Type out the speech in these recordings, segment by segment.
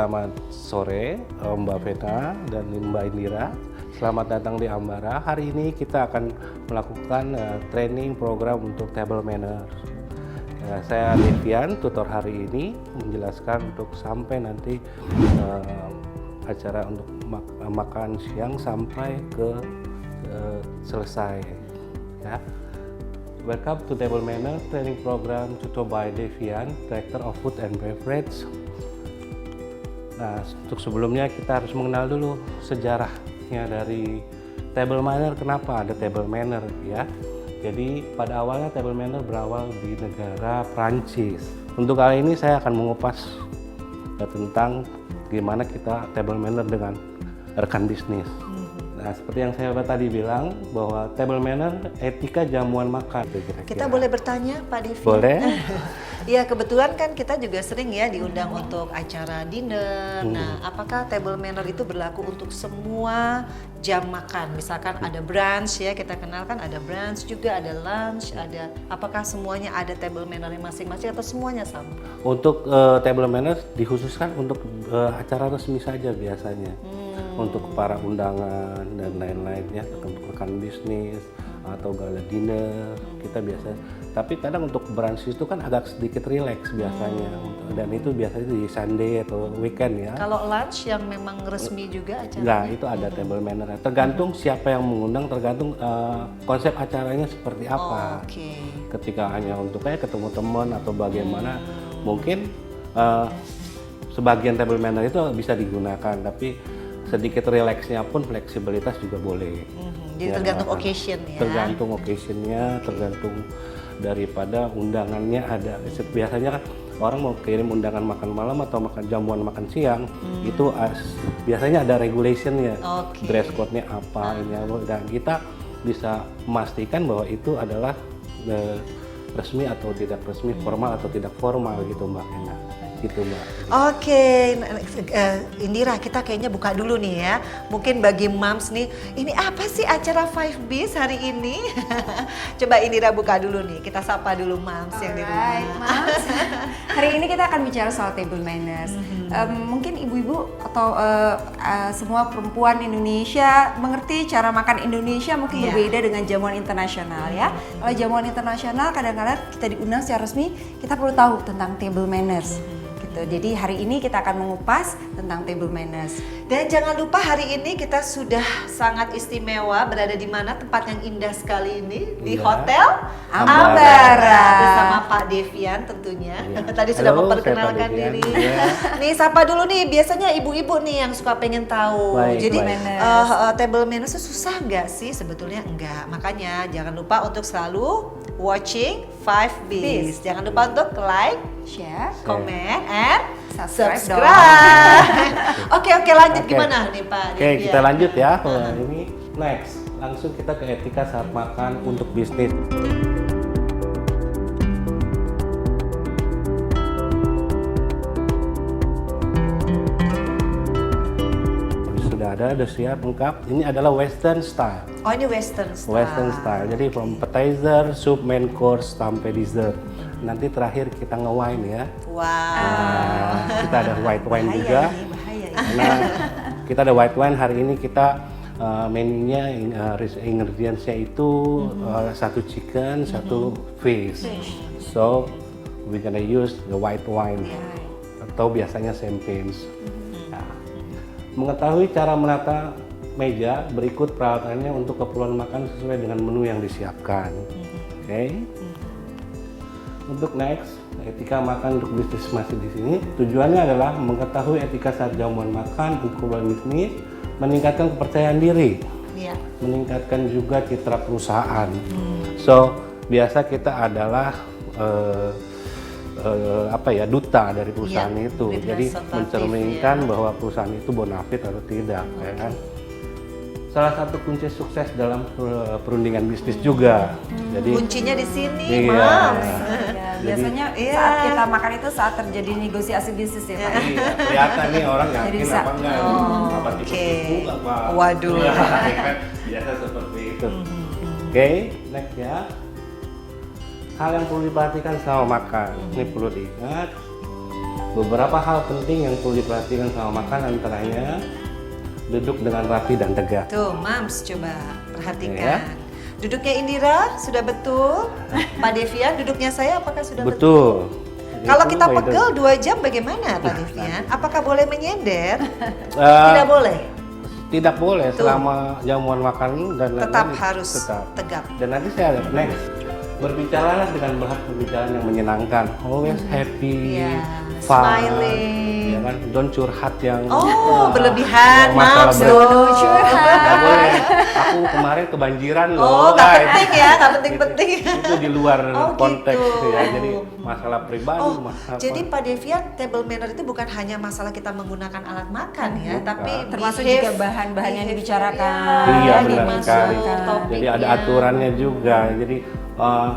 selamat sore Mbak Vena dan Mbak Indira. Selamat datang di Ambara. Hari ini kita akan melakukan training program untuk table manner. Saya Devian, tutor hari ini, menjelaskan untuk sampai nanti acara untuk makan siang sampai ke selesai. Ya. Welcome to Table Manner Training Program tutor by Devian, Director of Food and Beverage. Nah, untuk sebelumnya kita harus mengenal dulu sejarahnya dari table manner. Kenapa ada table manner ya? Jadi pada awalnya table manner berawal di negara Prancis. Untuk kali ini saya akan mengupas tentang gimana kita table manner dengan rekan bisnis. Nah, seperti yang saya tadi bilang bahwa table manner etika jamuan makan. Kira-kira. Kita boleh bertanya Pak Devi? Boleh. Ya, kebetulan kan kita juga sering ya diundang untuk acara dinner. Nah, apakah table manner itu berlaku untuk semua jam makan? Misalkan ada brunch ya, kita kenal kan ada brunch juga, ada lunch, ada. Apakah semuanya ada table manner masing-masing atau semuanya sama? Untuk table manner dikhususkan untuk acara resmi saja biasanya. Untuk para undangan dan lain-lainnya, untuk rekan bisnis atau gala dinner kita biasa. Tapi kadang untuk brunch itu kan agak sedikit relax biasanya, dan itu biasanya di Sunday atau weekend ya. Kalau lunch yang memang resmi juga acaranya? Nah, itu ada table manner. Tergantung siapa yang mengundang, tergantung konsep acaranya seperti apa. Ketika hanya untuk kayak ketemu teman atau bagaimana, mungkin sebagian table manner itu bisa digunakan, tapi sedikit relaxnya pun fleksibilitas juga boleh. Jadi ya, tergantung occasion ya? Tergantung occasionnya, tergantung daripada undangannya ada. Biasanya kan orang mau kirim undangan makan malam atau makan jamuan makan siang, itu biasanya ada regulationnya, dress code-nya apa, ini apa. Dan kita bisa memastikan bahwa itu adalah resmi atau tidak resmi, formal atau tidak formal gitu Mbak Ena. Gitu Mbak. Indira, kita kayaknya buka dulu nih ya. Mungkin bagi moms nih, ini apa sih acara 5Bs hari ini? Coba Indira buka dulu nih, kita sapa dulu moms yang di rumah. Moms. Hari ini kita akan bicara soal table manners. Mungkin ibu-ibu atau semua perempuan Indonesia mengerti cara makan Indonesia mungkin berbeda dengan jamuan internasional ya. Kalau jamuan internasional kadang-kadang kita diundang secara resmi, kita perlu tahu tentang table manners. Jadi hari ini kita akan mengupas tentang table manners. Dan jangan lupa hari ini kita sudah sangat istimewa berada di mana tempat yang indah sekali ini di Hotel Ambara bersama Pak Devian tentunya. Tadi sudah memperkenalkan diri. Nih sapa dulu nih, biasanya ibu-ibu nih yang suka pengen tahu. Jadi table manners itu susah nggak sih? Sebetulnya enggak. Makanya jangan lupa untuk selalu watching 5Bs. Jangan lupa untuk like, share, comment, and subscribe. Oke, lanjut gimana nih Pak? Oke, kita lanjut ya. Ini next, langsung kita ke etika saat makan untuk bisnis. Sudah siap lengkap. Ini adalah Western style. Oh, ini Western style. Western style. Jadi from appetizer, soup, main course sampai dessert. Nanti terakhir kita nge-wine ya. Wow. Kita ada white wine juga. Karena kita ada white wine hari ini, kita menunya ingredientsnya itu satu chicken, satu fish. So we gonna use the white wine atau biasanya champagne. Mengetahui cara menata meja, berikut peralatannya untuk keperluan makan sesuai dengan menu yang disiapkan. Untuk next, etika makan untuk bisnis masih di sini. Tujuannya adalah mengetahui etika saat jamuan makan untuk keperluan bisnis, meningkatkan kepercayaan diri, meningkatkan juga citra perusahaan. So biasa kita adalah duta dari perusahaan itu. Jadi mencerminkan bahwa perusahaan itu bonafit atau tidak, ya kan? Salah satu kunci sukses dalam perundingan bisnis juga. Jadi kuncinya di sini, Moms. Biasanya saat kita makan itu saat terjadi negosiasi bisnis ya Pak. Iya, kelihatan nih orang yakin apa enggak. Apa tipu-tipu apa. Waduh. Biasa seperti itu. Next ya. Hal yang perlu diperhatikan selama makan. Ini perlu diingat. beberapa hal penting yang perlu diperhatikan sama makan, antaranya duduk dengan rapi dan tegak. Tuh, Mams coba perhatikan. Ya. Duduknya Indira sudah betul. Pak Devian, duduknya saya apakah sudah betul? Betul. Kalau Itu kita by the- pegel 2 jam bagaimana Pak Devian? Apakah boleh menyender? Eh, Tidak boleh. Tidak boleh Tuh. selama jamuan makan dan Tetap lain-lain harus tetap. tegap. Dan nanti saya ada next. Berbicaralah dengan bahan pembicaraan yang menyenangkan. Always happy, Iya, fun, smiling. ya kan? Don't curhat yang Oh, berlebihan, yang masalah Mams. Nggak boleh. Aku kemarin kebanjiran loh. Oh, nggak Nah, penting ya, nggak penting-penting. Itu di luar Oh, konteks gitu. ya. Jadi masalah pribadi, Oh, masalah jadi Pak Devian, table manner itu bukan hanya masalah kita menggunakan alat makan ya, Bukan. tapi Termasuk behave- juga bahan-bahan yang behavior, dibicarakan. Iya, ya, benar dimasuk sekali. topiknya. Jadi ada aturannya juga. Jadi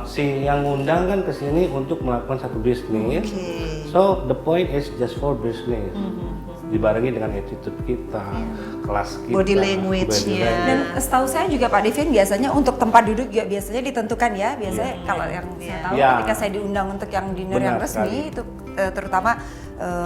si yang ngundang kan ke sini untuk melakukan satu bisnis. Oke. So the point is just for business. Dibarengi dengan attitude kita, kelas kita, Body language-nya. Dan setahu saya juga Pak Devian biasanya untuk tempat duduk juga biasanya ditentukan ya. Biasanya kalau yang saya tahu Iya. ketika saya diundang untuk yang dinner yang Benar resmi sekali. itu terutama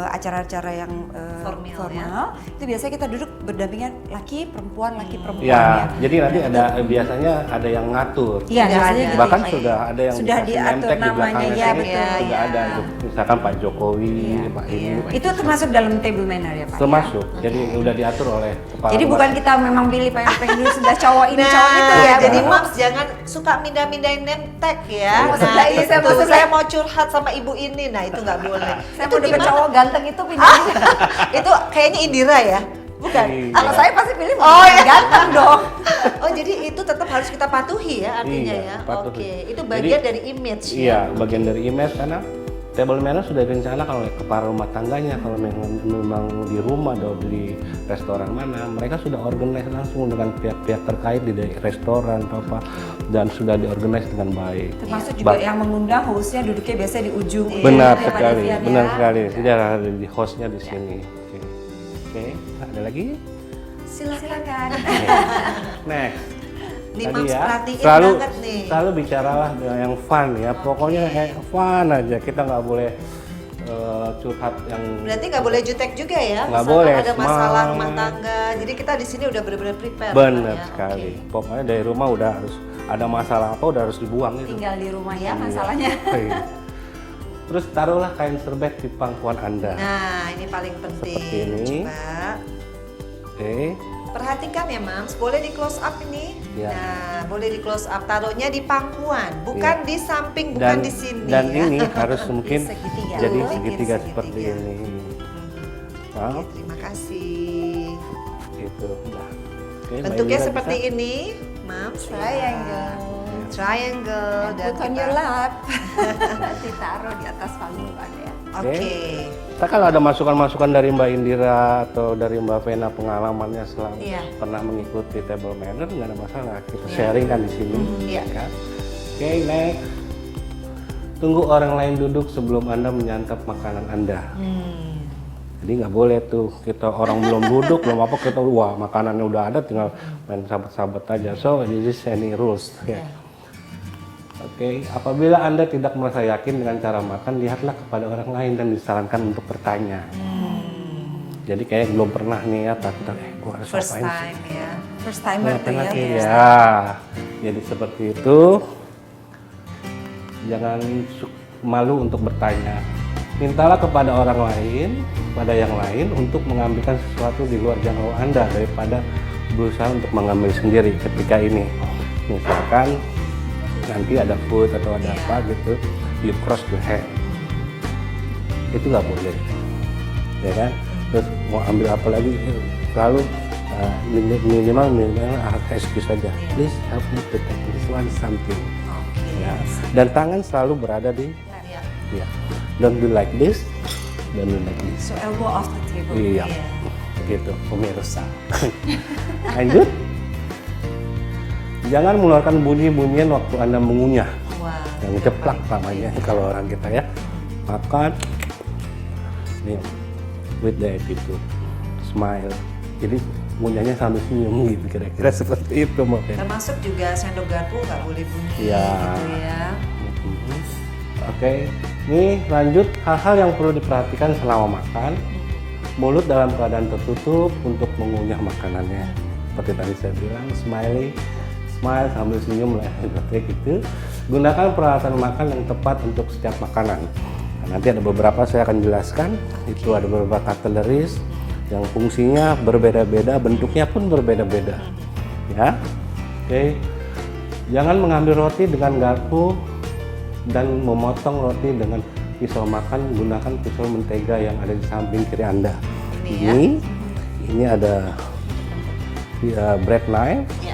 acara-acara yang Formal, itu biasanya kita duduk berdampingan laki perempuan Ya, jadi nanti ada biasanya ada yang ngatur. Iya, Sudah biasanya ada. gitu. Bahkan sudah ada yang Sudah dikasih diatur name tag di namanya, belakangnya ya, sini, betul. sudah Iya. ada itu. Misalkan Pak Jokowi, Pak ini, Pak Itu ini. termasuk dalam table manner ya Pak? ya? Termasuk. Jadi udah diatur oleh kepala. Jadi rumah bukan kita memang pilih pengen dulu sudah cowok ini Nah, cowok itu ya. jadi betul. Mams jangan suka mindah-mindahin name tag ya. Maksud Nah, saya, itu maksud saya saya- mau curhat sama ibu ini, nah itu nggak boleh. Saya Itu mau deket gimana? cowok ganteng itu pindah. Itu kayaknya Indira ya, bukan? Iya. Kalau saya pasti pilih Oh, ya. ganteng dong. Oh jadi itu tetap harus kita patuhi ya artinya Iya, ya. patuhi. Oke, itu bagian Jadi, dari image ya. Iya, bagian dari image karena table manner sudah direncanakan oleh kepala rumah tangganya. Kalau memang di rumah atau di restoran mana, mereka sudah organize langsung dengan pihak-pihak terkait di dari restoran atau apa, dan sudah diorganize dengan baik. Termasuk juga Ba- yang mengundang hostnya duduknya biasanya di ujung. Benar ya, Pak sekali, Devian, benar ya. sekali. Tidak ada di hostnya di sini. Oke, ada lagi? Silakan. Next. Nih Tadi Mams ya, perhatiin selalu banget nih. selalu bicaralah dengan yang fun ya. Pokoknya fun aja. Kita nggak boleh curhat yang Berarti nggak boleh jutek juga ya. Nggak Misalkan boleh, ada masalah smart. rumah tangga. Jadi kita di sini udah benar-benar prepare. benar ya. sekali. Oke. Pokoknya dari rumah udah harus ada masalah apa udah harus dibuang itu. Tinggal di rumah ya Iya. masalahnya. Iya. Terus taruhlah kain serbet di pangkuan Anda. Nah ini paling penting. Seperti ini. Coba Oke. perhatikan ya Mams. Boleh di close up ini. Ya. Nah boleh di close up. Taruhnya di pangkuan, bukan Ya. di samping, bukan di sini. dan ya. ini harus mungkin segitiga. jadi Oh, segitiga segitiga. seperti ini. Maaf, Oke, terima kasih. gitu. Nah, oke, Mbak Bentuknya Indira seperti bisa? ini, Mams. Triangle. Triangle dan Put on kita- your lap. Ditaruh di atas panggung ada ya. Oke. Kita kalau ada masukan-masukan dari Mbak Indira atau dari Mbak Vena pengalamannya selama Iya. pernah mengikuti table manner, nggak ada masalah. Kita sharing kan di sini. Iya. Kan? Oke, next. Tunggu orang lain duduk sebelum Anda menyantap makanan Anda. Jadi nggak boleh tuh kita orang belum duduk, belum apa kita wah makanannya udah ada tinggal main sahabat-sahabat aja. So this is any rules. Ya. Oke, apabila Anda tidak merasa yakin dengan cara makan, lihatlah kepada orang lain dan disarankan untuk bertanya. Jadi kayak belum pernah nih ya, takut gua harus First ngapain sih? time ya. First timer Ngapain tuh ya. lagi ya. Jadi seperti itu. Jangan malu untuk bertanya. Mintalah kepada orang lain, pada yang lain untuk mengambilkan sesuatu di luar jangkauan Anda daripada berusaha untuk mengambil sendiri ketika ini. Misalkan nanti ada food atau ada apa gitu, you cross your hand. Itu nggak boleh, ya kan? Terus mau ambil apa lagi, selalu minimal excuse saja. Please help me to take this one something. Oke. Ya. Dan tangan selalu berada di, Ya. ya. Don't do like this, don't do like this. So elbow off the table. Iya, gitu pemirsa. Lanjut. Jangan mengeluarkan bunyi-bunyian waktu Anda mengunyah. Wah. Yang ceplak namanya kalau orang kita ya. Makan. Nih, with the attitude. Smile. Jadi ngunyahnya sambil senyum gitu kira-kira seperti itu mungkin. Termasuk juga sendok garpu nggak boleh bunyi Iya. gitu ya. Oke, ini lanjut hal-hal yang perlu diperhatikan selama makan. Mulut dalam keadaan tertutup untuk mengunyah makanannya. Seperti tadi saya bilang, smile sambil senyum lah, gitu. Gunakan peralatan makan yang tepat untuk setiap makanan. Nah, nanti ada beberapa saya akan jelaskan. Itu ada beberapa cutleries yang fungsinya berbeda-beda, bentuknya pun berbeda-beda. Ya, oke. Jangan mengambil roti dengan garpu dan memotong roti dengan pisau makan. Gunakan pisau mentega yang ada di samping kiri Anda. Ini ada bread knife. Ya.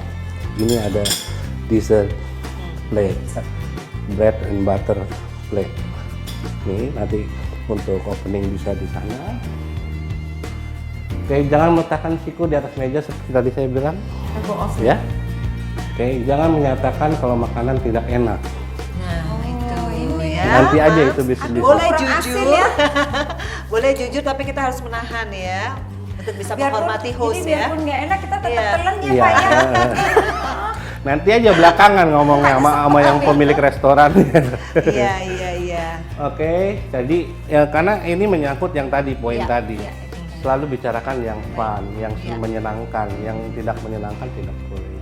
Ini ada dessert plate, bread and butter plate. Nih nanti untuk opening bisa di sana. Oke, jangan meletakkan siku di atas meja seperti tadi saya bilang. Ya. Oke, jangan menyatakan kalau makanan tidak enak. Nah, itu ya. Nanti aja itu bisa. Boleh Kurang jujur asin ya. Boleh jujur, tapi kita harus menahan ya untuk bisa Biarpun- menghormati host jadi ya. biarpun nggak enak kita tetap Iya. telan ya Iya. Pak ya. Nanti aja belakangan ngomongnya sama yang pemilik restoran. Iya. Oke, jadi ya karena ini menyangkut yang tadi poin Iya, tadi. iya. Selalu bicarakan yang fun, yang Iya. menyenangkan, yang tidak menyenangkan tidak boleh.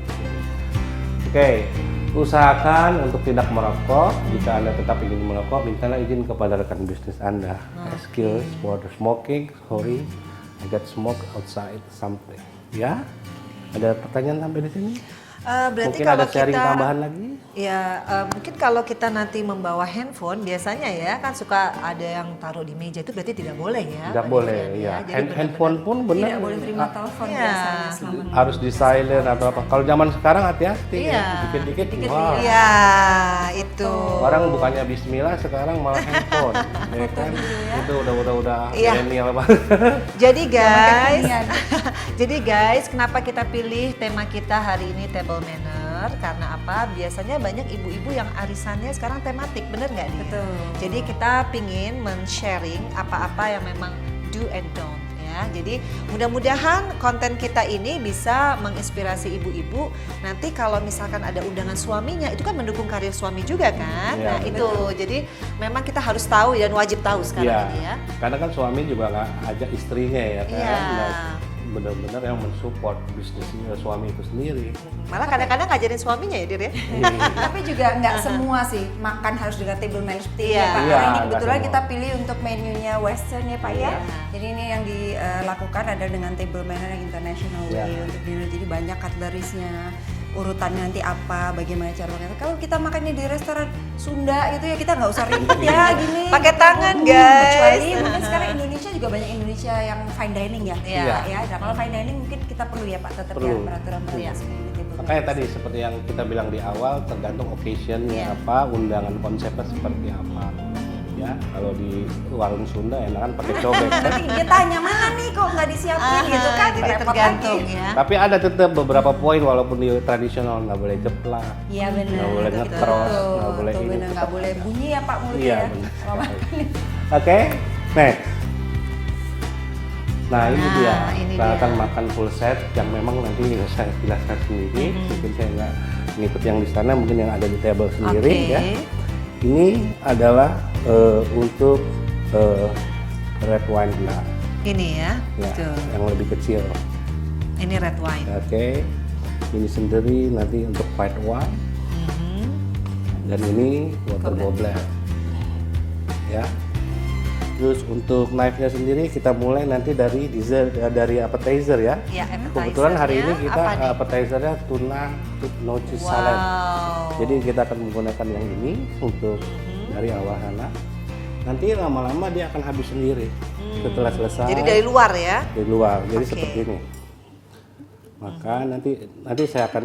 Oke, usahakan untuk tidak merokok. Jika Anda tetap ingin merokok, mintalah izin kepada rekan bisnis Anda. Excuse for the smoking, sorry, I got smoke outside something. Ya, ada pertanyaan sampai di sini? Berarti Mungkin kalau ada sharing kita, tambahan lagi? ya mungkin kalau kita nanti membawa handphone biasanya ya kan suka ada yang taruh di meja, itu berarti tidak boleh ya. Tidak Pak boleh, Devian, ya. Jadi benar-benar- Handphone pun benar Tidak boleh terima telepon Iya. biasanya selama harus di silent atau apa. Kalau zaman sekarang hati-hati, Iya. dikit-dikit, Dikit-dikit, wah. Iya, itu. Orang bukannya Bismillah sekarang malah handphone, ya kan? Itu udah Iya. milenial banget. Jadi guys, kekinian. jadi guys, kenapa kita pilih tema kita hari ini table manner? Karena apa? Biasanya banyak ibu-ibu yang arisannya sekarang tematik, bener nggak nih? Betul. Jadi kita pingin men-sharing apa-apa yang memang do and don't ya. Jadi mudah-mudahan konten kita ini bisa menginspirasi ibu-ibu. Nanti kalau misalkan ada undangan suaminya, itu kan mendukung karir suami juga kan? Iya, Nah itu, jadi memang kita harus tahu dan wajib tahu sekarang ini ya. Karena kan suami juga nggak ajak istrinya ya kan, Iya. Nah, benar-benar yang mensupport bisnisnya suami itu sendiri. Malah kadang-kadang ngajarin suaminya ya Dir ya. Tapi juga nggak semua sih makan harus dengan table menu seperti Iya. ini Pak. Iya, Karena ini nggak kebetulan semua. kita pilih untuk menunya Western ya Pak ya. Iya. Jadi ini yang dilakukan ada dengan table menu yang international Iya. way untuk dinner. Jadi banyak cutleries-nya, urutannya nanti apa, bagaimana cara makan. Kalau kita makannya di restoran Sunda gitu ya kita nggak usah ribet ya gini. Pakai tangan, Kecuali guys. mungkin sekarang Indonesia juga banyak Indonesia yang fine dining ya. Iya. Pak, ya. Nah, kalau fine dining mungkin kita perlu ya Pak tetap ya Perlu. peraturan-peraturan seperti ini. table Makanya manners. tadi seperti yang kita bilang di awal, tergantung occasionnya Iya. apa, undangan konsepnya seperti apa. Ya, kalau di warung Sunda enakan pakai cobek kan. Nanti dia tanya mana nih kok nggak disiapin gitu kan, Jadi repot tergantung lagi. ya. Tapi ada tetap beberapa poin walaupun di tradisional nggak boleh jeplak. Iya benar. Nggak boleh betul. ngetros, nggak boleh Betul, ini, benar, nggak tetap boleh ada. bunyi ya Pak mulut Iya, ya. benar. Kalau makan. Oke, next. Nah ini Nah, dia ini peralatan dia. makan full set yang memang nanti saya jelaskan sendiri. Mungkin saya nggak ngikut yang di sana, mungkin yang ada di table sendiri Oke. ya. Ini adalah untuk red wine glass, Ini ya. ya, Tuh. yang lebih kecil. Ini red wine. Oke, ini sendiri nanti untuk white wine Mhm. dan ini water goblet. Ya. Terus untuk knife-nya sendiri kita mulai nanti dari dessert, dari appetizer ya. Ya, appetizer-nya Kebetulan hari ini kita apa nih? appetizer-nya tuna no cheese salad. Wow. Jadi kita akan menggunakan yang ini untuk dari awal sana. Nanti lama-lama dia akan habis sendiri setelah selesai. Jadi dari luar ya. Dari luar. Jadi Oke. seperti ini. Maka nanti saya akan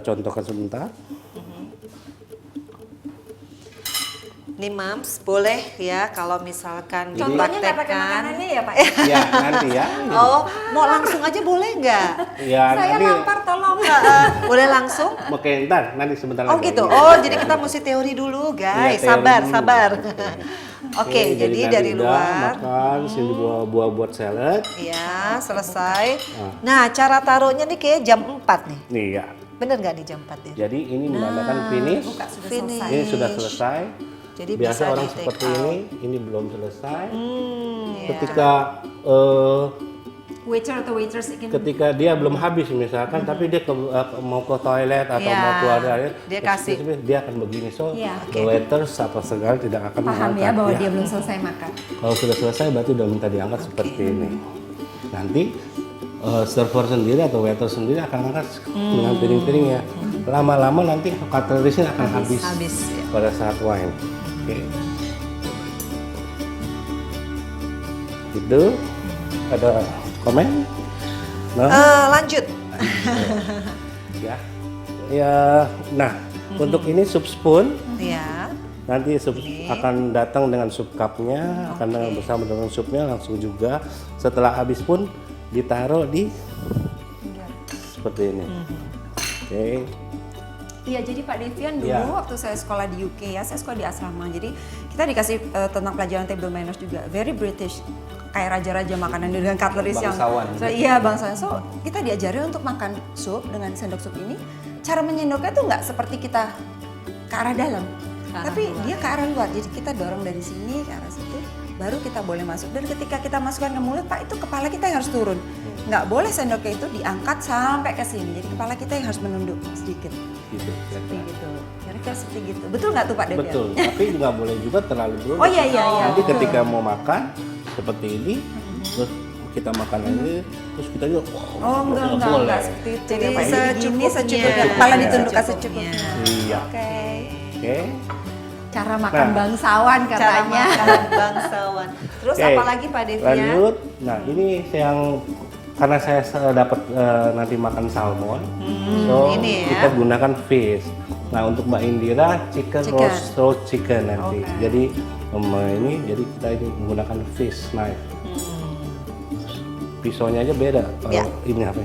contohkan sebentar. Nih Mams, boleh ya kalau misalkan Contohnya nggak pakai dipraktekkan. makanannya ya Pak. Ya nanti ya. Oh, mau langsung aja boleh nggak? Ya Saya nanti. lapar tolong. Boleh langsung? Oke, ntar nanti sebentar Oh lagi. gitu. Oh, jadi kita mesti teori dulu, guys. Iya, teori Sabar, dulu. sabar. Oke, jadi nanti dari udah luar. makan, sini buah buat salad. Iya, selesai. Nah, cara taruhnya nih kayak jam 4 nih. Nih ya. Bener nggak nih jam 4 ya? Jadi ini menandakan finish. Buka sudah Finish. selesai. Ini sudah selesai. Jadi biasa bisa orang di take seperti out. ini belum selesai. Iya. Ketika Waiter atau waitress ingin ketika dia belum habis misalkan, tapi dia mau ke toilet atau Ya, mau keluar dari dia kasih. dia akan begini. So Ya. the waiters atau segala tidak akan paham mengangkat. ya bahwa dia belum selesai makan. Kalau sudah selesai berarti udah minta diangkat seperti ini. Nanti server sendiri atau waiter sendiri akan angkat dengan piring-piringnya. Lama-lama nanti cutlery-nya akan habis ya. pada saat wine. Oke. Itu ada komen? Nah, Lanjut. ya. Ya, nah, untuk ini soup spoon. Ya. Nanti sup akan datang dengan sup cupnya, akan dengan bersama dengan supnya langsung juga. Setelah habis pun ditaruh di seperti ini. Oke. Iya, jadi Pak Devian dulu Iya. waktu saya sekolah di UK ya, saya sekolah di asrama. Jadi kita dikasih tentang pelajaran table manners juga, very British, kayak raja-raja makanan dengan cutlery yang Bangsawan. iya bangsawan. So kita diajari untuk makan sup dengan sendok sup ini. Cara menyendoknya tuh nggak seperti kita ke arah dalam, tapi dia ke arah luar. Jadi kita dorong dari sini ke arah situ, baru kita boleh masuk. Dan ketika kita masukkan ke mulut, Pak, itu kepala kita yang harus turun. Nggak boleh sendoknya itu diangkat sampai ke sini. Jadi kepala kita yang harus menunduk sedikit. Gitu. Seperti gitu. Kira-kira seperti gitu. Betul nggak tuh Pak Devian? Betul. Tapi nggak boleh juga terlalu dulu. Oh iya iya iya. Nanti betul. ketika mau makan seperti ini, terus kita makan ini, terus kita juga Oh enggak seperti itu. Jadi ya, Pak. secukupnya. secukupnya. Kepala ditundukkan secukupnya. Iya. Oke. Oke. Cara makan Nah. bangsawan Cara katanya. makan bangsawan. Terus Oke, apa lagi Pak Devian? Lanjut. Nah, ini yang karena saya dapat nanti makan salmon, so ini ya. kita gunakan fish. Nah, untuk Mbak Indira chicken. Chicken. roast chicken nanti. Oke. Jadi jadi kita ini menggunakan fish knife. Pisaunya aja beda. Kalau Ya. ini apa?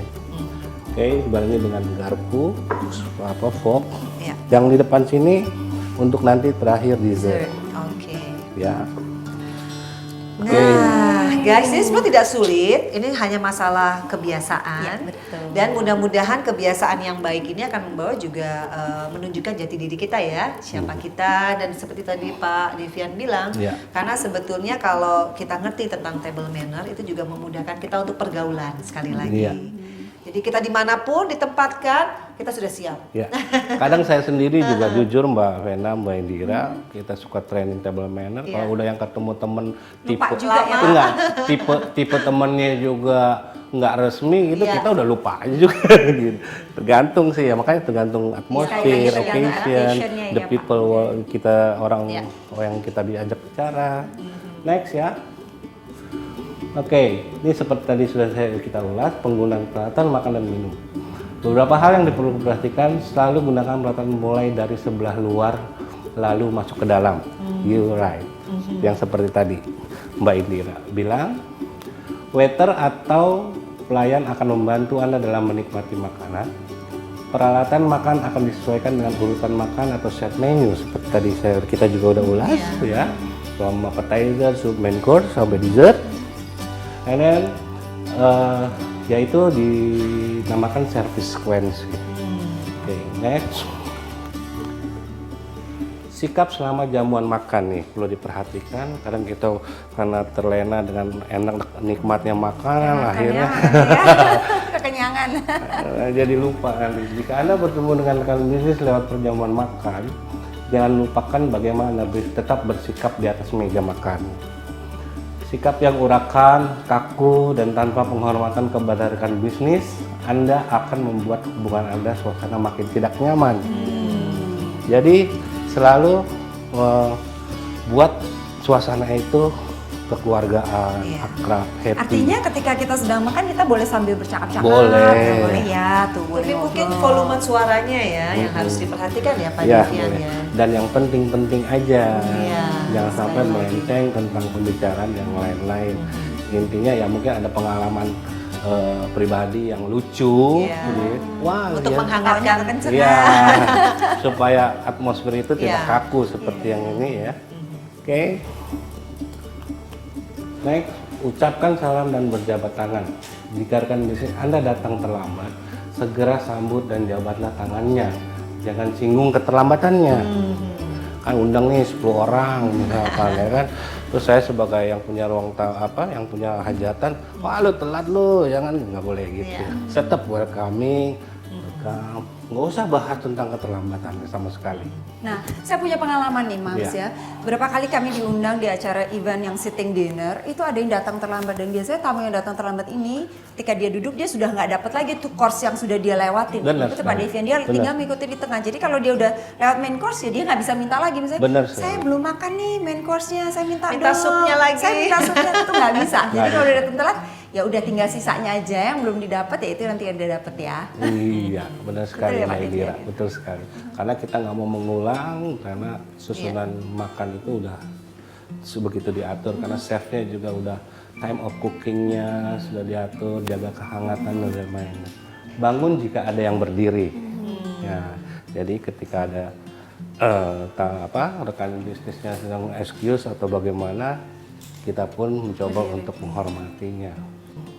Oke, barangnya dengan garpu, fork. Ya. Yang di depan sini untuk nanti terakhir dessert. Oke. Ya. Nah, guys, ini semua tidak sulit. Ini hanya masalah kebiasaan. Ya, betul. Dan mudah-mudahan kebiasaan yang baik ini akan membawa juga menunjukkan jati diri kita ya, siapa kita. Dan seperti tadi Pak Devian bilang, Ya. karena sebetulnya kalau kita ngerti tentang table manner itu juga memudahkan kita untuk pergaulan sekali lagi. Iya. Jadi kita dimanapun ditempatkan, kita sudah siap. Ya, kadang saya sendiri juga jujur Mbak Vena, Mbak Indira, kita suka training table manner. Kalau udah yang ketemu temen tipe juga ya. enggak, tipe temennya juga nggak resmi gitu, Iya. kita udah lupa aja juga gitu. Tergantung sih ya, makanya tergantung atmosfer, tergantung occasion, occasionnya the ya, Pak. people kita orang Iya. yang kita diajak bicara. Next ya. Oke, ini seperti tadi sudah kita ulas, penggunaan peralatan makan dan minum. Beberapa hal yang perlu diperhatikan, selalu gunakan peralatan mulai dari sebelah luar lalu masuk ke dalam. You right. Yang seperti tadi Mbak Indira bilang, waiter atau pelayan akan membantu Anda dalam menikmati makanan. Peralatan makan akan disesuaikan dengan urutan makan atau set menu seperti tadi kita juga udah ulas ya. From appetizer, soup, main course sampai dessert. And then yaitu dinamakan service sequence. Oke, next. Sikap selama jamuan makan nih perlu diperhatikan. Kadang kita karena terlena dengan enak nikmatnya makanan, akhirnya kekenyangan. jadi lupa nanti. Jika Anda bertemu dengan rekan bisnis lewat perjamuan makan, jangan lupakan bagaimana tetap bersikap di atas meja makan. Sikap yang urakan, kaku, dan tanpa penghormatan kepada rekan bisnis, Anda akan membuat hubungan Anda suasana makin tidak nyaman. Jadi selalu buat suasana itu kekeluargaan, akrab, happy. Artinya ketika kita sedang makan kita boleh sambil bercakap-cakap. Boleh. Boleh ya, tuh boleh. Tapi mungkin ngobrol. volume suaranya ya yang harus diperhatikan ya Pak Ya, Devian boleh. ya. Dan yang penting-penting aja, Iya, jangan sampai melenceng tentang pembicaraan yang lain-lain. Intinya ya mungkin ada pengalaman pribadi yang lucu, Iya. gitu. Wah, Untuk ya. menghangatkan Iya, supaya atmosfer itu tidak Iya. kaku seperti yang ini ya. Oke. Next, ucapkan salam dan berjabat tangan. Jika rekan bisnis Anda datang terlambat, segera sambut dan jabatlah tangannya. Jangan singgung keterlambatannya. kan undang nih 10 orang misalkan ya kan. Terus saya sebagai yang punya yang punya hajatan, wah lu telat lu, jangan, nggak boleh gitu. Tetap welcoming, nggak usah bahas tentang keterlambatan sama sekali. Nah, saya punya pengalaman nih, Mas ya. Berapa kali kami diundang di acara event yang sitting dinner, itu ada yang datang terlambat dan biasanya tamu yang datang terlambat ini, ketika dia duduk dia sudah nggak dapat lagi tuh course yang sudah dia lewatin. Benar Itu Pak Devian, dia tinggal mengikuti di tengah. Jadi kalau dia udah lewat main course ya dia nggak bisa minta lagi. Misalnya, Benar, saya belum makan nih main course-nya, saya minta supnya lagi. Saya minta supnya, itu nggak bisa. Jadi kalau udah datang telat, ya udah tinggal sisanya aja yang belum didapat ya itu nanti ada dapat ya. Iya, benar sekali ya, Pak Mbak Indira, Devian, ya? betul sekali. Karena kita nggak mau mengulang, karena susunan makan itu udah begitu diatur, karena chefnya juga udah time of cookingnya sudah diatur, jaga kehangatan dan lain-lain. Bangun jika ada yang berdiri. Ya, jadi ketika ada rekan bisnisnya sedang excuse atau bagaimana, kita pun mencoba untuk menghormatinya.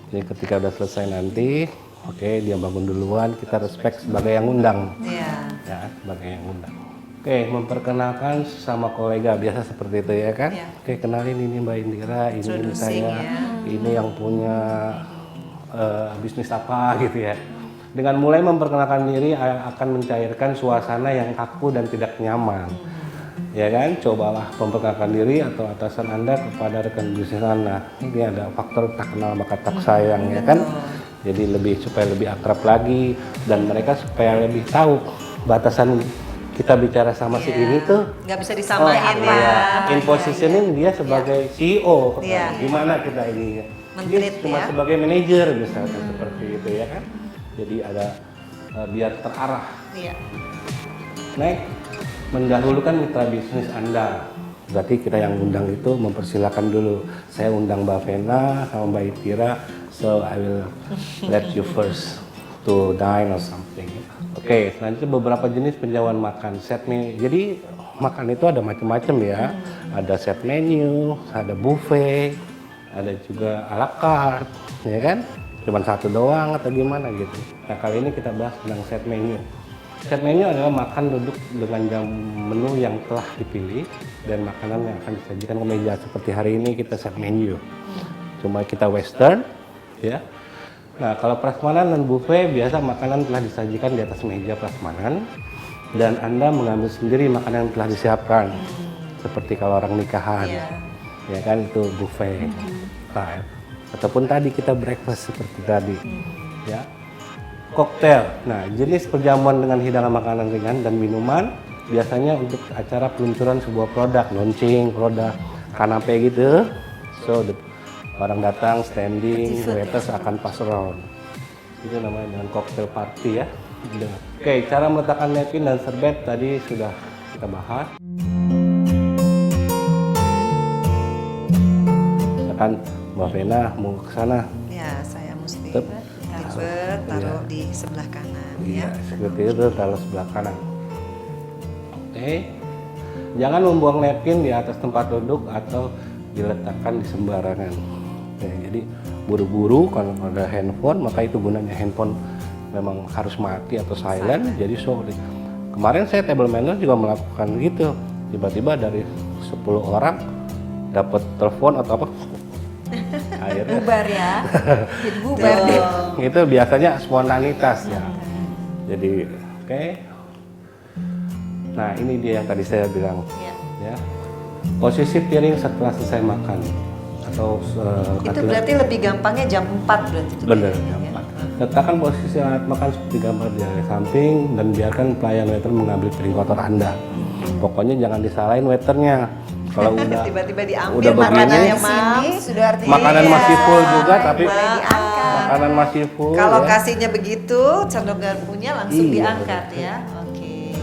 Jadi ketika udah selesai nanti, oke, dia bangun duluan, kita respect sebagai yang undang. Ya, sebagai yang undang. Oke, memperkenalkan sama kolega biasa seperti itu ya kan. Oke, kenalin ini Mbak Indira, ini saya, ini yang punya bisnis apa gitu ya. Dengan mulai memperkenalkan diri akan mencairkan suasana yang kaku dan tidak nyaman. Ya kan, cobalah memperkenalkan diri atau atasan Anda kepada rekan bisnis Anda. Ini ada faktor tak kenal maka tak sayang ya kan. Jadi supaya lebih akrab lagi dan mereka supaya lebih tahu batasan kita bicara sama si ini tuh nggak bisa disamain in positioning dia sebagai CEO. Gimana kita ini? Dia cuma sebagai manajer misalkan seperti itu ya kan. Jadi ada biar terarah. Next, mendahulukan mitra bisnis Anda. Berarti kita yang undang itu mempersilakan dulu. Saya undang Mbak Vena sama Mbak Indira, so I will let you first to dine or something. Oke, selanjutnya beberapa jenis penjualan makan set menu. Jadi makan itu ada macam-macam ya. Ada set menu, ada buffet, ada juga à la carte, ya kan? Cuman satu doang atau gimana gitu. Nah kali ini kita bahas tentang set menu. Set menu adalah makan duduk dengan jam menu yang telah dipilih dan makanan yang akan disajikan ke meja. Seperti hari ini kita set menu. Cuma kita western, ya. Nah kalau prasmanan dan buffet biasa makanan telah disajikan di atas meja prasmanan dan Anda mengambil sendiri makanan yang telah disiapkan. Seperti kalau orang nikahan, ya kan itu buffet. Nah, ataupun tadi kita breakfast seperti tadi, ya. Koktail. Nah, jenis perjamuan dengan hidangan makanan ringan dan minuman biasanya untuk acara peluncuran sebuah produk, launching produk, kanape gitu. So, orang datang standing, waiters akan pass around. Itu namanya dengan cocktail party ya. Oke, cara meletakkan napkin dan serbet tadi sudah kita bahas. Misalkan Mbak Vena mau ke sana. Ya, saya mesti taruh di sebelah kanan. Iya, seperti itu taruh sebelah kanan. Oke. Jangan membuang napkin di atas tempat duduk atau diletakkan di sembarangan. Oke, jadi buru-buru kalau ada handphone, maka itu gunanya handphone memang harus mati atau silent. Jadi kemarin saya table manner juga melakukan gitu. Tiba-tiba dari 10 orang dapat telepon atau apa? Akhirnya bubar ya. Jadi bubar deh. Itu biasanya spontanitas ya. Jadi oke. Nah, ini dia yang tadi saya bilang. Ya. Posisi piring setelah selesai makan atau itu berarti lebih gampangnya jam 4 berarti itu. Benar, jam 4. Letakkan posisi alat makan seperti gambar di samping dan biarkan pelayan waiter mengambil piring kotor Anda. Pokoknya jangan disalahin waiternya. Kalau udah tiba-tiba diambil udah makanan begini, yang sudah artinya makanan masih full juga tapi diangkat. makanan masih full. Kalau ya. kasihnya begitu, condong garpunya langsung diangkat ya. Oke.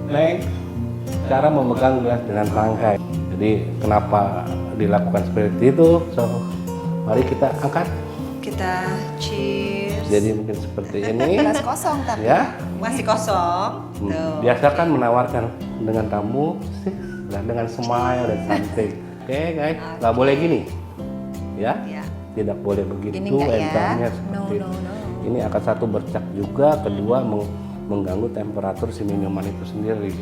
Next, cara memegang gelas dengan tangkai. Jadi kenapa dilakukan seperti itu? So, mari kita angkat. Kita cheers. Jadi mungkin seperti ini. Gelas kosong tapi. Ya. Masih kosong. Tuh. Biasakan menawarkan dengan tamu dan dengan smile dan something. Oke, guys. Nggak boleh gini. Ya. Tidak boleh begitu. Gini nggak ya? Seperti itu. Ini akan satu bercak juga, kedua mengganggu temperatur si minuman itu sendiri.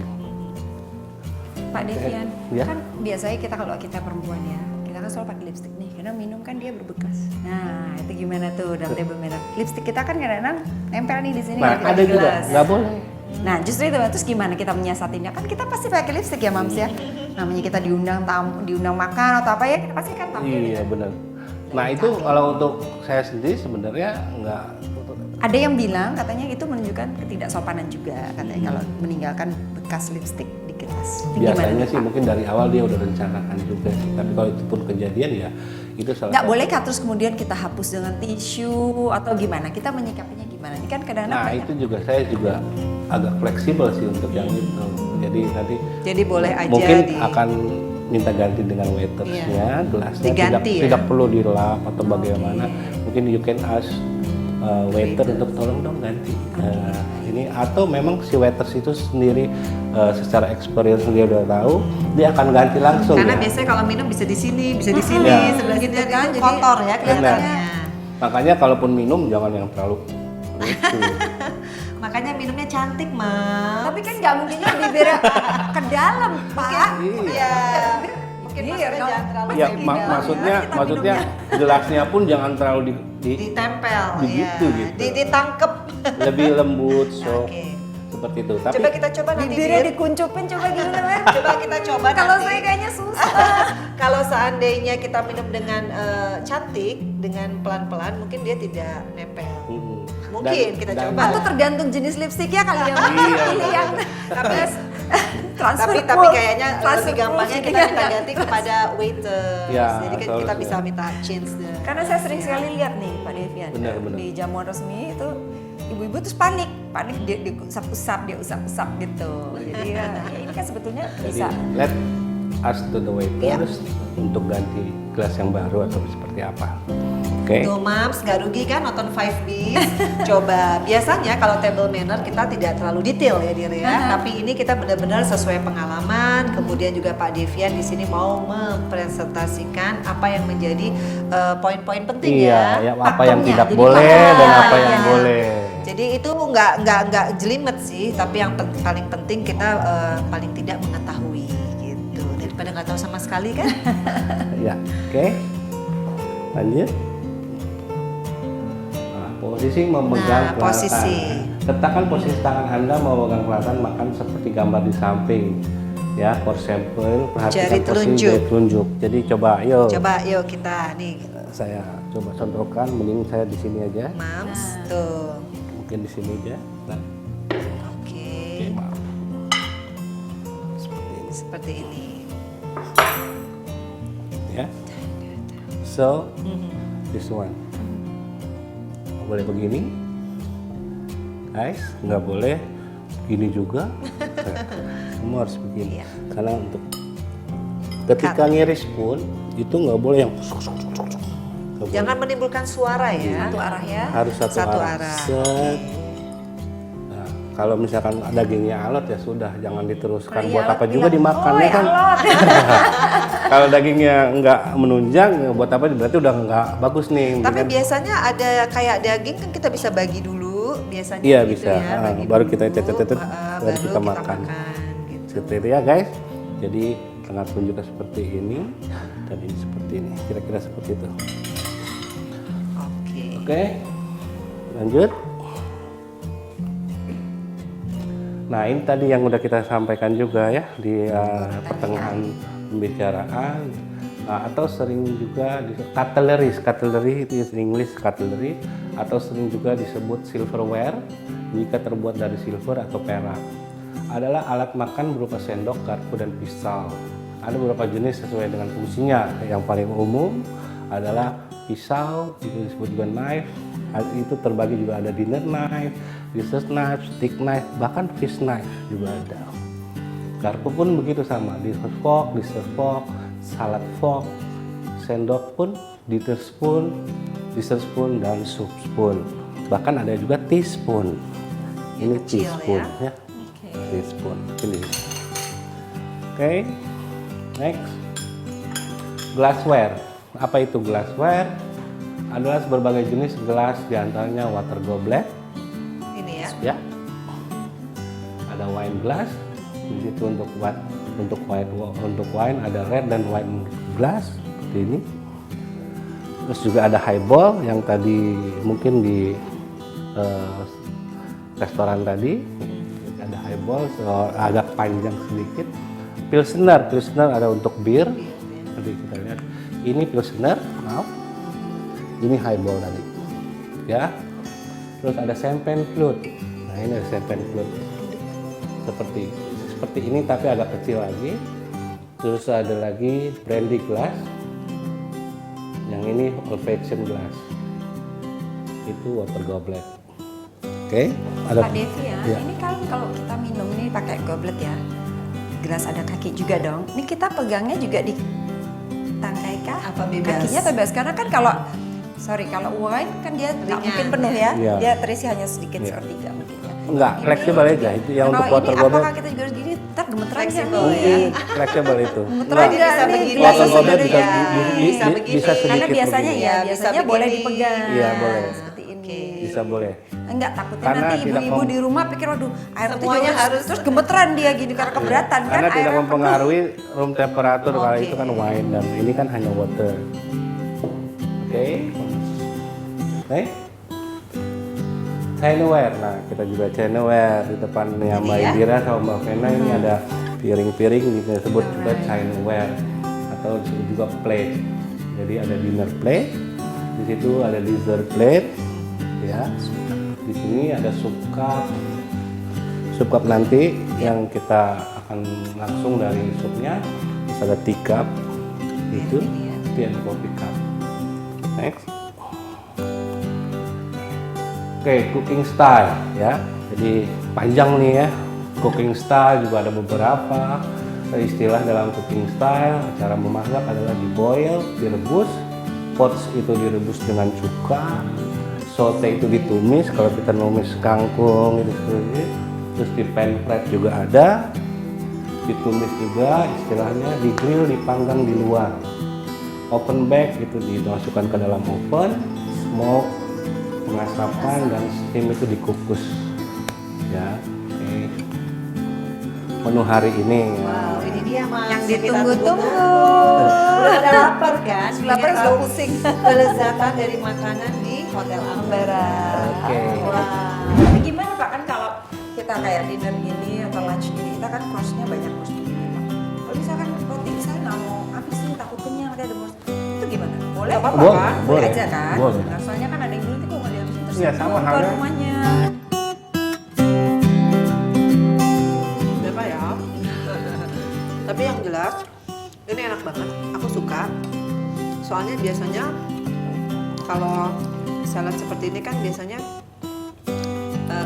Pak Devian, Ya. kan biasanya kita kalau kita perempuan ya, kita kan selalu pakai lipstick nih, karena minum kan dia berbekas. Nah, itu gimana tuh dalam table manner? Lipstick kita kan kadang-kadang nempel nih di sini. Nah, kalau kita ada di juga, gelas. nggak boleh. Nah, justru itu, terus gimana kita menyiasatinya? Kan kita pasti pakai lipstick ya, Mams ya. Namanya kita diundang tamu, diundang makan atau apa ya, kita pasti kan tampil. Iya benar. Nah itu kalau untuk saya sendiri sebenarnya nggak. Ada yang bilang katanya itu menunjukkan ketidaksopanan juga, katanya kalau meninggalkan bekas lipstick di gelas. Itu Biasanya gimana, sih Pak? mungkin dari awal dia udah rencanakan juga sih. Tapi kalau itu pun kejadian ya itu salah. Nggak boleh kan terus kemudian kita hapus dengan tisu atau gimana? Kita menyikapinya gimana? Ini kan kadang-kadang Nah banyak. itu juga saya juga agak fleksibel sih untuk yang itu. Jadi nanti Jadi boleh aja mungkin di akan minta ganti dengan waitersnya, gelasnya Diganti tidak ya? perlu dilap atau bagaimana. Mungkin you can ask waiter untuk tolong dong ganti. Ini atau memang si waiters itu sendiri secara experience dia udah tahu, dia akan ganti langsung. karena ya. biasanya kalau minum bisa di sini, bisa di sini, Ya. sebelah sini Gitu kan kan, jadi kotor ya kelihatannya. Makanya kalaupun minum jangan yang terlalu itu. Makanya minumnya cantik, Mam. Tapi kan nggak mungkin bibirnya ke dalam, Pak. Iya. Mungkin Iya, maksudnya kalau- jangan terlalu Ya tinggi maksudnya kita maksudnya gelasnya pun jangan terlalu di ditempel, Begitu, ya. gitu. Ditangkep. lebih lembut, soft Oke. seperti itu. Tapi Coba kita coba nanti. Bibirnya Dit. dikuncupin coba gitu kan. Coba kita coba Kalau nanti. saya kayaknya susah. Kalau seandainya kita minum dengan cantik, dengan pelan-pelan, mungkin dia tidak nempel. Mungkin kita coba. Atau tergantung jenis lipstiknya kali ya. Iya, Pilih yang Tapi transfer tapi proof. kayaknya Transfer lebih gampangnya proof. kita minta ganti kepada waiter. Ya, Jadi kan selalu kita sih. bisa minta change the. Karena saya sering sekali lihat nih Pak Devian, Benar. di jamuan resmi itu ibu-ibu terus panik dia usap-usap, dia usap-usap gitu. Jadi ya ini kan sebetulnya Jadi bisa. let us to the waiters untuk ganti gelas yang baru atau seperti apa. Oke. Tuh Mams, nggak rugi kan nonton 5Bs? Coba, biasanya kalau table manner kita tidak terlalu detail ya Dir ya. Tapi ini kita benar-benar sesuai pengalaman. Kemudian juga Pak Devian di sini mau mempresentasikan apa yang menjadi poin-poin penting Iya, ya, apa yang Faktornya. tidak Jadi boleh faktornya, dan apa yang iya. boleh. Jadi itu nggak jelimet sih, tapi yang paling penting kita paling tidak mengetahui gitu. Daripada nggak tahu sama sekali kan? Ya, oke. Lanjut. Nah, posisi memegang Nah, posisi. Letakkan posisi tangan Anda memegang kelatan makan seperti gambar di samping. Ya, for example, perhatikan Jari posisi telunjuk. jari telunjuk. Jadi coba, yuk. Coba yuk kita nih, Saya coba contohkan, mending saya di sini aja. Mams, tuh. Mungkin di sini aja. Nah, Oke, oke, maaf. Seperti ini. seperti ini. Ya. So, this one. Nggak boleh begini, guys. Nggak boleh gini juga. Semua harus begini. Iya. Karena untuk ketika ngiris pun itu nggak boleh yang nggak Jangan boleh. menimbulkan suara ya. Satu arah ya. Harus satu, Satu arah. arah. Set. Nah, kalau misalkan dagingnya alot ya sudah, jangan diteruskan. Iya, Buat apa alot juga bilang, dimakan "Oi, ya kan? alot." Kalau dagingnya nggak menunjang, ya buat apa? Berarti udah nggak bagus nih. Tapi Kan? biasanya ada kayak daging kan kita bisa bagi dulu, biasanya Iya, gitu bisa. ya. Bagi Baru dulu, kita tetet-tetet, baru kita makan. gitu. Seperti itu ya guys. Jadi tengah tunjuknya seperti ini dan ini seperti ini. Kira-kira seperti itu. Oke. Oke, lanjut. Nah ini tadi yang udah kita sampaikan juga ya di pertengahan pembicaraan. Nah, atau sering juga cutlery itu in English cutlery, atau sering juga disebut silverware jika terbuat dari silver atau perak. Adalah alat makan berupa sendok, garpu, dan pisau. Ada beberapa jenis sesuai dengan fungsinya. Yang paling umum adalah pisau, itu disebut juga knife. Itu terbagi juga ada dinner knife, dessert knife, stick knife, bahkan fish knife juga ada. Garpu pun begitu sama, dessert fork, salad fork, sendok pun, dessert spoon, dan soup spoon. Bahkan ada juga teaspoon. Ini kecil teaspoon ya. Teaspoon. Ini. Oke. Next. Glassware. Apa itu glassware? Adalah berbagai jenis gelas, diantaranya water goblet, Ini ya. ya. Ada wine glass, di situ untuk buat Untuk wine ada red dan white glass seperti ini. Terus juga ada highball yang tadi mungkin di restoran tadi ada highball agak panjang sedikit. Pilsner ada untuk bir. Tadi kita lihat ini pilsner, maaf. Ini highball tadi, ya. Terus ada champagne flute. Nah ini ada champagne flute seperti ini tapi agak kecil lagi. Terus ada lagi brandy glass. Yang ini old fashioned glass. Itu water goblet. Oke, ada Pak Devi ya, ya. ini kan kalau kita minum ini pakai goblet ya, gelas ada kaki juga dong. Ini kita pegangnya juga di tangkai kah? Apa bebas? Kakinya bebas karena kan kalau wine kan dia nggak Ringan. mungkin penuh ya, Iya. dia terisi hanya sedikit Iya. sepertiga mungkin ya. Enggak, fleksibel aja itu yang untuk Kalau water ini goblet. apakah kita juga harus gini? Ntar gemeteran nggak Fleksibel nih? ya. Fleksibel itu. Gemeteran Jadi nggak bisa nih? begini. Gelasnya Water goblet sebenarnya? bisa begini. bisa sedikit Karena biasanya begini. ya, Bisa biasanya boleh begini. dipegang. Iya, boleh. Seperti ini. Oke. Bisa boleh. Enggak, takutnya Karena nanti tidak ibu-ibu di rumah pikir waduh air putih Semuanya juga harus- terus gemeteran dia gini karena keberatan kan Karena tidak airnya mempengaruhi room temperature kalau Oke. itu kan wine dan ini kan hanya water. Oke. Oke. Chinaware. Nah, kita juga chinaware di depannya Ini Mbak ya? Indira sama Mbak Vena ini ada piring-piring disebut juga chinaware atau disebut juga plate. Jadi ada dinner plate, di situ ada dessert plate, ya. Di sini ada soup cup nanti yang kita akan langsung dari supnya. Terus ada tea cup itu, ini ya. tea and coffee cup. Next. Oke, cooking style ya. Jadi panjang nih ya. Cooking style juga ada beberapa istilah dalam cooking style. Cara memasak adalah diboil, direbus, poach itu direbus dengan cuka, saute itu ditumis. Kalau kita numis kangkung itu seperti. Terus di pan fried juga ada, ditumis juga istilahnya, di grill, dipanggang di luar. Open bake itu dimasukkan ke dalam oven, smoke, pengasapan dan steam itu dikukus. Ya, oke. Menu hari ini. Ya. Wow, ini dia Mas. Yang kita ditunggu-tunggu. Udah pada lapar kan? Lapar Pengen sudah tahu pusing. Kelezatan dari makanan di Hotel Ambara. Oke. Wow. Nah, gimana Pak kan kalau kita kayak dinner gini atau lunch gini kita kan course-nya banyak course gini. Kalau misalkan roti saya nggak mau habis nih takut kenyang ada course itu gimana? Boleh apa Boleh, kan? boleh. Aja kan? Boleh. Nah, soalnya kan ada yang bilang kok nggak dihabisin terus Iya, sama ke halnya. rumahnya. Berapa ya? Tapi yang jelas ini enak banget. Aku suka. Soalnya biasanya kalau salad seperti ini kan biasanya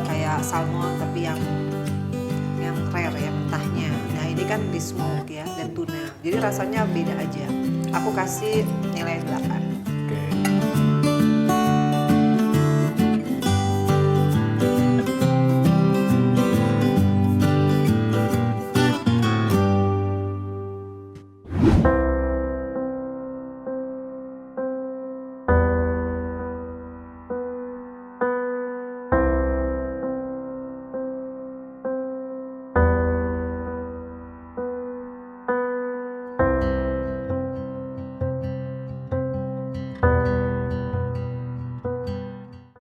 kayak salmon tapi yang rare ya mentahnya. Nah ini kan di smoke ya dan tuna. Jadi rasanya beda aja. Aku kasih nilai 8.